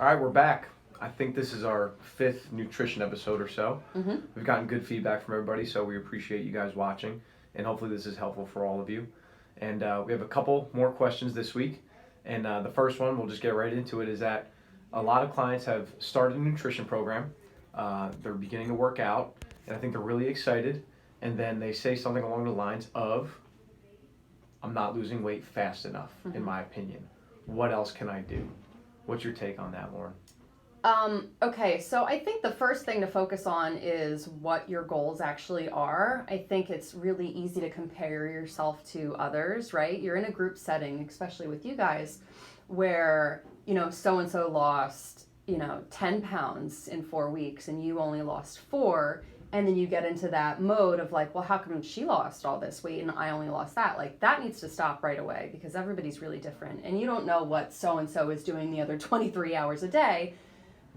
All right, we're back. I think this is our 5th nutrition episode or so. Mm-hmm. We've gotten good feedback from everybody, so we appreciate you guys watching, and hopefully this is helpful for all of you. And we have a couple more questions this week. And the first one, we'll just get right into it, is that a lot of clients have started a nutrition program. They're beginning to work out, and I think they're really excited. And then they say something along the lines of, I'm not losing weight fast enough, in my opinion. What else can I do? What's your take on that, Lauren? Okay, so I think the first thing to focus on is what your goals actually are. I think it's really easy to compare yourself to others, right? You're in a group setting, especially with you guys, where, so-and-so lost, 10 pounds in 4 weeks and you only lost 4. And then you get into that mode of like, well, how come she lost all this weight and I only lost that? Like, that needs to stop right away because everybody's really different. And you don't know what so-and-so is doing the other 23 hours a day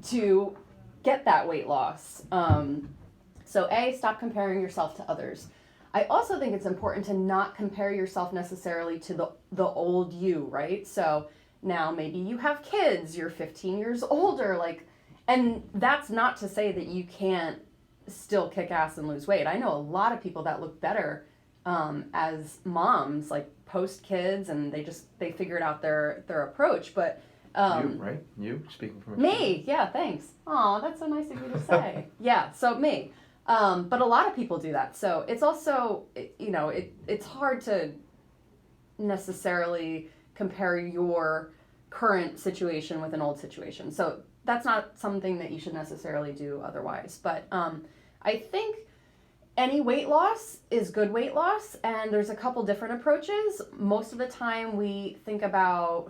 to get that weight loss. So stop comparing yourself to others. I also think it's important to not compare yourself necessarily to the old you, right? So now maybe you have kids, you're 15 years older, and that's not to say that you can't still kick ass and lose weight. I know a lot of people that look better as moms, like post kids, and they figured out their approach. But you, right? You speaking from me? Yeah, thanks. Oh, that's so nice of you to say. Yeah, so me. But a lot of people do that. So it's also, it's hard to necessarily compare your current situation with an old situation. So that's not something that you should necessarily do otherwise. But I think any weight loss is good weight loss, and there's a couple different approaches. Most of the time we think about,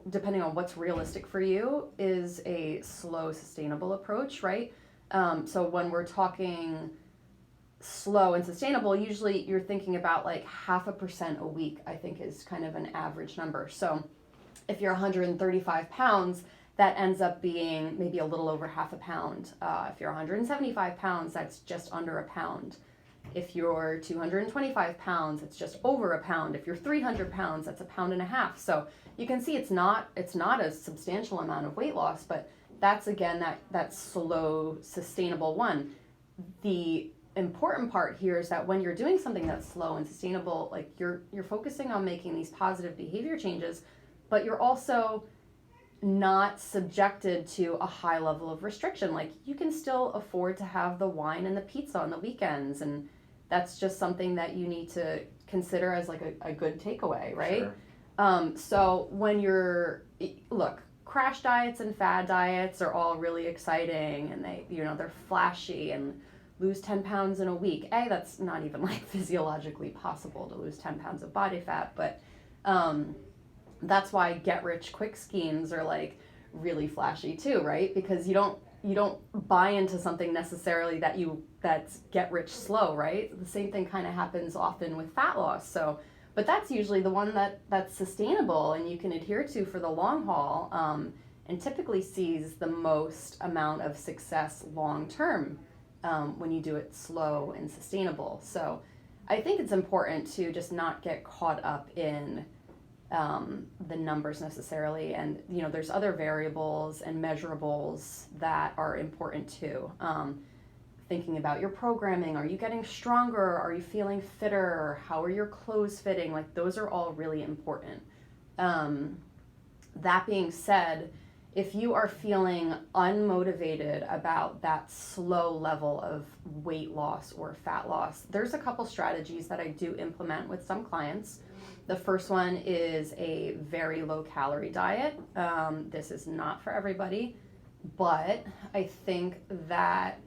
depending on what's realistic for you, is a slow, sustainable approach, right? So when we're talking slow and sustainable, usually you're thinking about like 0.5% a week, I think is kind of an average number. So if you're 135 pounds, that ends up being maybe a little over 0.5 pound. If you're 175 pounds, that's just under a pound. If you're 225 pounds, it's just over a pound. If you're 300 pounds, that's 1.5 pounds. So you can see it's not a substantial amount of weight loss, but that's again that slow, sustainable one. The important part here is that when you're doing something that's slow and sustainable, like you're focusing on making these positive behavior changes, but you're also not subjected to a high level of restriction. Like you can still afford to have the wine and the pizza on the weekends, and that's just something that you need to consider as like a good takeaway, right? Sure. So when crash diets and fad diets are all really exciting, and they're flashy, and lose 10 pounds in a week. That's not even like physiologically possible to lose 10 pounds of body fat, but that's why get rich quick schemes are like really flashy too, right? Because you don't buy into something necessarily that's get rich slow, right? The same thing kind of happens often with fat loss. So, but that's usually the one that's sustainable and you can adhere to for the long haul, and typically sees the most amount of success long term when you do it slow and sustainable. So I think it's important to just not get caught up in the numbers necessarily, and there's other variables and measurables that are important too. Thinking about your programming, are you getting stronger, are you feeling fitter, how are your clothes fitting, like those are all really important. That being said, if you are feeling unmotivated about that slow level of weight loss or fat loss, there's a couple strategies that I do implement with some clients. The first one is a very low calorie diet. This is not for everybody, but I think that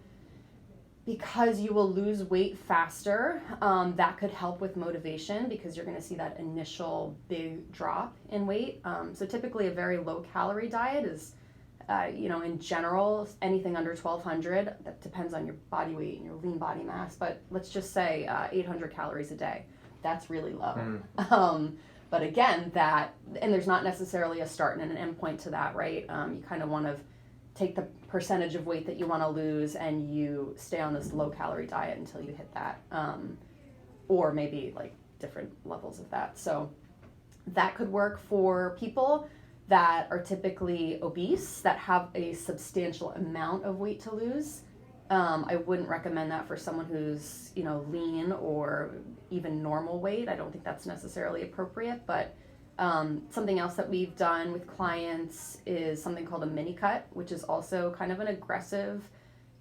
because you will lose weight faster, that could help with motivation because you're going to see that initial big drop in weight. So typically a very low calorie diet is, in general, anything under 1,200, that depends on your body weight and your lean body mass, but let's just say 800 calories a day. That's really low. But again, and there's not necessarily a start and an end point to that, right? You kind of want to take the percentage of weight that you want to lose and you stay on this low calorie diet until you hit that, or maybe like different levels of that. So that could work for people that are typically obese, that have a substantial amount of weight to lose. I wouldn't recommend that for someone who's, lean or even normal weight. I don't think that's necessarily appropriate, but something else that we've done with clients is something called a mini cut, which is also kind of an aggressive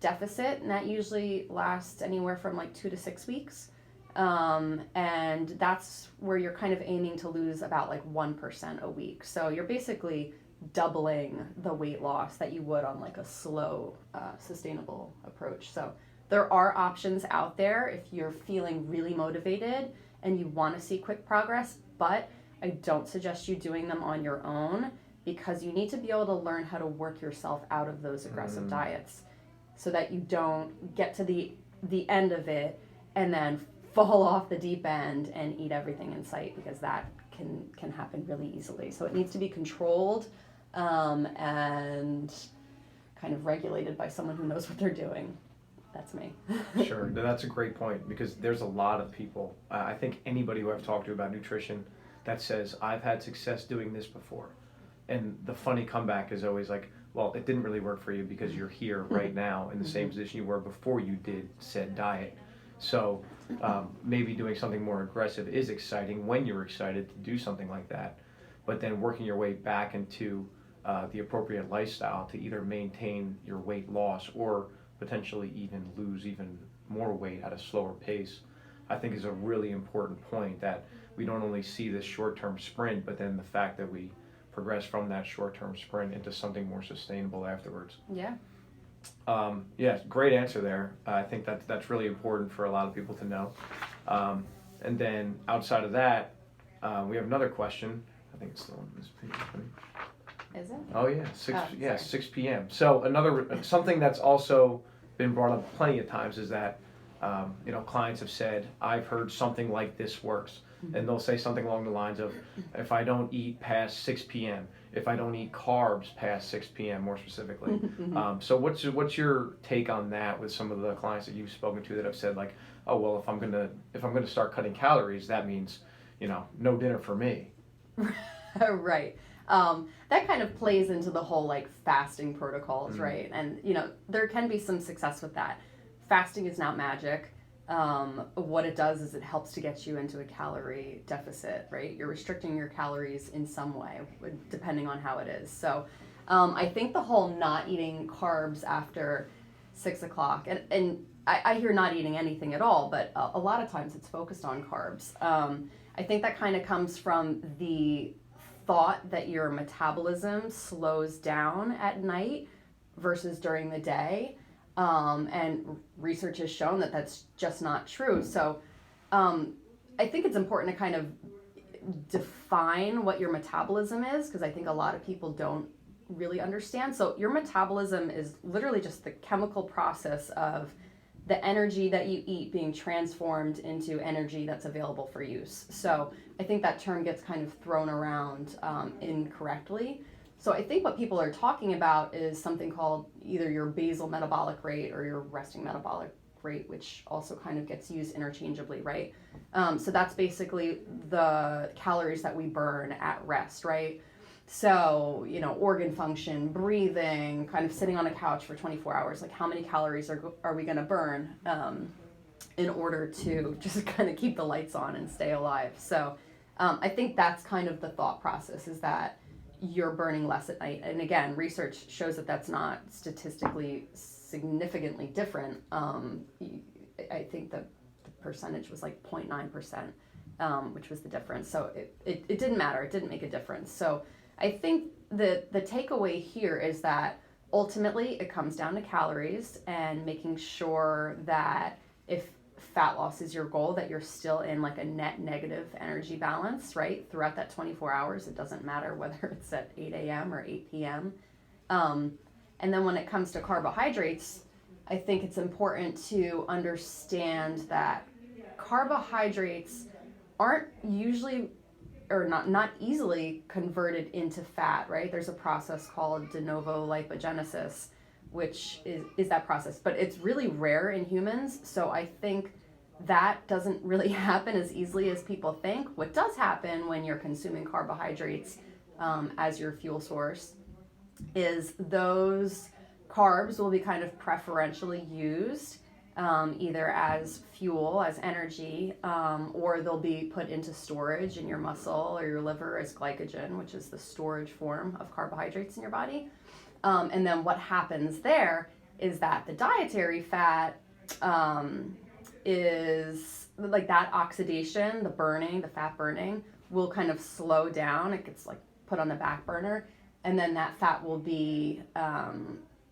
deficit, and that usually lasts anywhere from like 2 to 6 weeks. And that's where you're kind of aiming to lose about like 1% a week. So you're basically doubling the weight loss that you would on like a slow, sustainable approach. So there are options out there if you're feeling really motivated and you want to see quick progress, but I don't suggest you doing them on your own, because you need to be able to learn how to work yourself out of those aggressive diets so that you don't get to the end of it and then fall off the deep end and eat everything in sight, because that can happen really easily. So it needs to be controlled and kind of regulated by someone who knows what they're doing. That's me. Sure, no, that's a great point, because there's a lot of people, I think anybody who I've talked to about nutrition that says, I've had success doing this before. And the funny comeback is always like, well, it didn't really work for you because you're here right now in the same position you were before you did said diet. So maybe doing something more aggressive is exciting when you're excited to do something like that, but then working your way back into the appropriate lifestyle to either maintain your weight loss or potentially even lose even more weight at a slower pace, I think is a really important point, that we don't only see this short-term sprint, but then the fact that we progress from that short-term sprint into something more sustainable afterwards. Yeah. Yeah, great answer there. I think that's really important for a lot of people to know. And then outside of that, we have another question. I think it's still on this page. Is it? Oh yeah, 6 p.m. So something that's also been brought up plenty of times is that clients have said, I've heard something like this works. And they'll say something along the lines of, if I don't eat past 6 p.m., if I don't eat carbs past 6 p.m. more specifically. So what's your take on that with some of the clients that you've spoken to that have said like, oh well, if I'm gonna start cutting calories, that means no dinner for me. Right. That kind of plays into the whole like fasting protocols, right? And there can be some success with that. Fasting is not magic. What it does is it helps to get you into a calorie deficit, right? You're restricting your calories in some way, depending on how it is. So I think the whole not eating carbs after 6 o'clock, and I hear not eating anything at all, but a lot of times it's focused on carbs. I think that kind of comes from the thought that your metabolism slows down at night versus during the day. And research has shown that that's just not true. So I think it's important to kind of define what your metabolism is, because I think a lot of people don't really understand. So your metabolism is literally just the chemical process of the energy that you eat being transformed into energy that's available for use. So I think that term gets kind of thrown around incorrectly. So I think what people are talking about is something called either your basal metabolic rate or your resting metabolic rate, which also kind of gets used interchangeably, right? So that's basically the calories that we burn at rest, right? So, organ function, breathing, kind of sitting on a couch for 24 hours, like how many calories are we going to burn in order to just kind of keep the lights on and stay alive? So I think that's kind of the thought process, is that you're burning less at night. And again, research shows that that's not statistically significantly different. I think the percentage was like 0.9%, which was the difference. So it didn't matter. It didn't make a difference. So I think the takeaway here is that ultimately it comes down to calories and making sure that if fat loss is your goal, that you're still in like a net negative energy balance, right? Throughout that 24 hours, it doesn't matter whether it's at 8 a.m. or 8 p.m. And then when it comes to carbohydrates, I think it's important to understand that carbohydrates aren't usually or not easily converted into fat, right? There's a process called de novo lipogenesis, which is that process, but it's really rare in humans. So I think that doesn't really happen as easily as people think. What does happen when you're consuming carbohydrates as your fuel source, is those carbs will be kind of preferentially used either as fuel, as energy, or they'll be put into storage in your muscle or your liver as glycogen, which is the storage form of carbohydrates in your body. And then what happens there is that the dietary fat is like that oxidation, the burning, the fat burning will kind of slow down. It gets like put on the back burner, and then that fat will be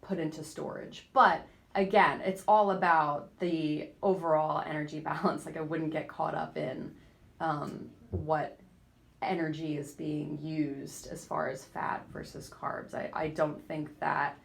put into storage. But again, it's all about the overall energy balance. Like I wouldn't get caught up in what energy is being used as far as fat versus carbs. I don't think that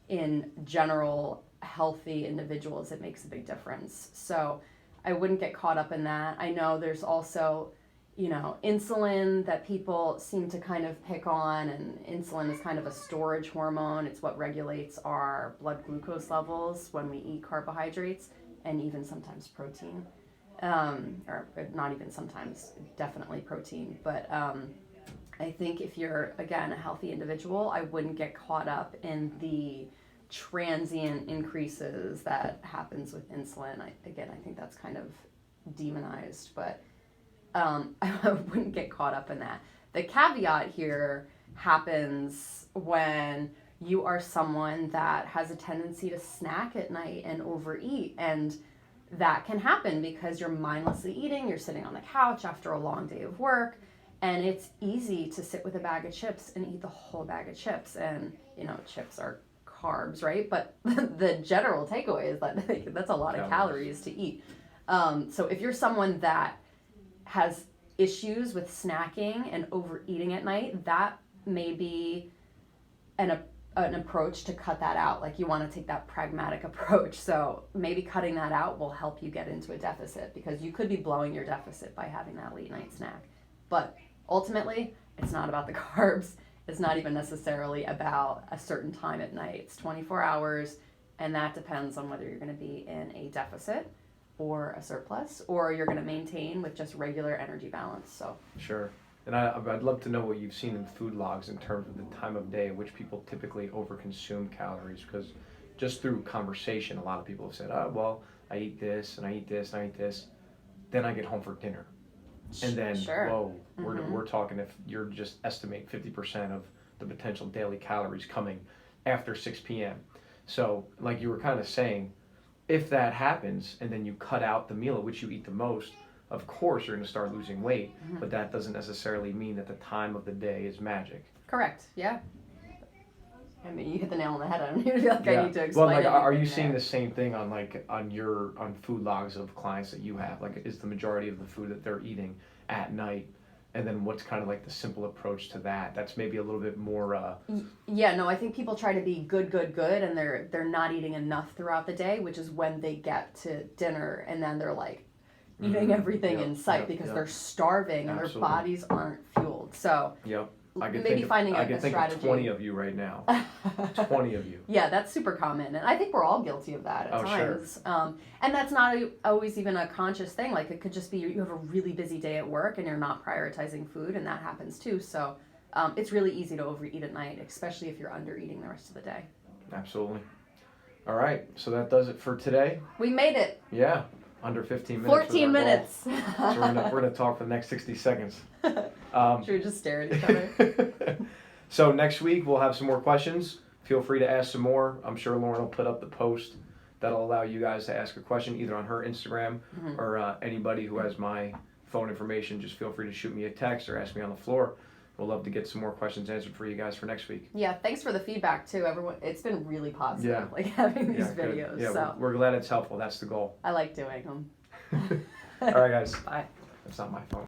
in general healthy individuals it makes a big difference. So I wouldn't get caught up in that. I know there's also, insulin that people seem to kind of pick on, and insulin is kind of a storage hormone. It's what regulates our blood glucose levels when we eat carbohydrates and even sometimes protein. Or not even sometimes, definitely protein. But I think if you're, again, a healthy individual, I wouldn't get caught up in the transient increases that happens with insulin. I think that's kind of demonized, but I wouldn't get caught up in that. The caveat here happens when you are someone that has a tendency to snack at night and overeat, and that can happen because you're mindlessly eating, you're sitting on the couch after a long day of work, and it's easy to sit with a bag of chips and eat the whole bag of chips. And chips are carbs, right? But the general takeaway is that that's a lot of calories to eat. So if you're someone that has issues with snacking and overeating at night, that may be an approach to cut that out. Like you want to take that pragmatic approach. So maybe cutting that out will help you get into a deficit, because you could be blowing your deficit by having that late night snack. But ultimately, it's not about the carbs. It's not even necessarily about a certain time at night. It's 24 hours, and that depends on whether you're going to be in a deficit or a surplus, or you're going to maintain with just regular energy balance. So Sure. And I'd love to know what you've seen in food logs in terms of the time of day at which people typically overconsume calories, because just through conversation, a lot of people have said, oh, well, I eat this, and I eat this, and I eat this. Then I get home for dinner. And then, Sure. whoa, we're talking if you're just estimate 50% of the potential daily calories coming after 6 p.m. So like you were kind of saying, if that happens and then you cut out the meal at which you eat the most, of course you're going to start losing weight, but that doesn't necessarily mean that the time of the day is magic. Correct. Yeah. I mean, you hit the nail on the head. I don't even feel like I need to explain. Well, like, are you anything seeing there. the same thing on food logs of clients that you have? Like, is the majority of the food that they're eating at night? And then what's kind of like the simple approach to that? That's maybe a little bit more. Yeah, no, I think people try to be good, and they're not eating enough throughout the day, which is when they get to dinner, and then they're like eating everything in sight because they're starving and Absolutely. their bodies aren't fueled. So Yep. I could maybe think finding I a could think strategy. of 20 of you right now. 20 of you. Yeah, that's super common, and I think we're all guilty of that at times. Sure. And that's not always even a conscious thing. Like it could just be you have a really busy day at work and you're not prioritizing food, and that happens too. So it's really easy to overeat at night, especially if you're under eating the rest of the day. Absolutely. All right, so that does it for today. We made it. Yeah, under 15 minutes. 14 minutes. So we're gonna talk for the next 60 seconds. Should we just stare at each other? So next week we'll have some more questions. Feel free to ask some more. I'm sure Lauren will put up the post that'll allow you guys to ask a question either on her Instagram or anybody who has my phone information. Just feel free to shoot me a text or ask me on the floor. We'll love to get some more questions answered for you guys for next week. Yeah, thanks for the feedback too, everyone. It's been really positive, Yeah. like having these Good. videos. Yeah, so we're glad it's helpful. That's the goal. I like doing them. All right, guys. Bye. That's not my phone.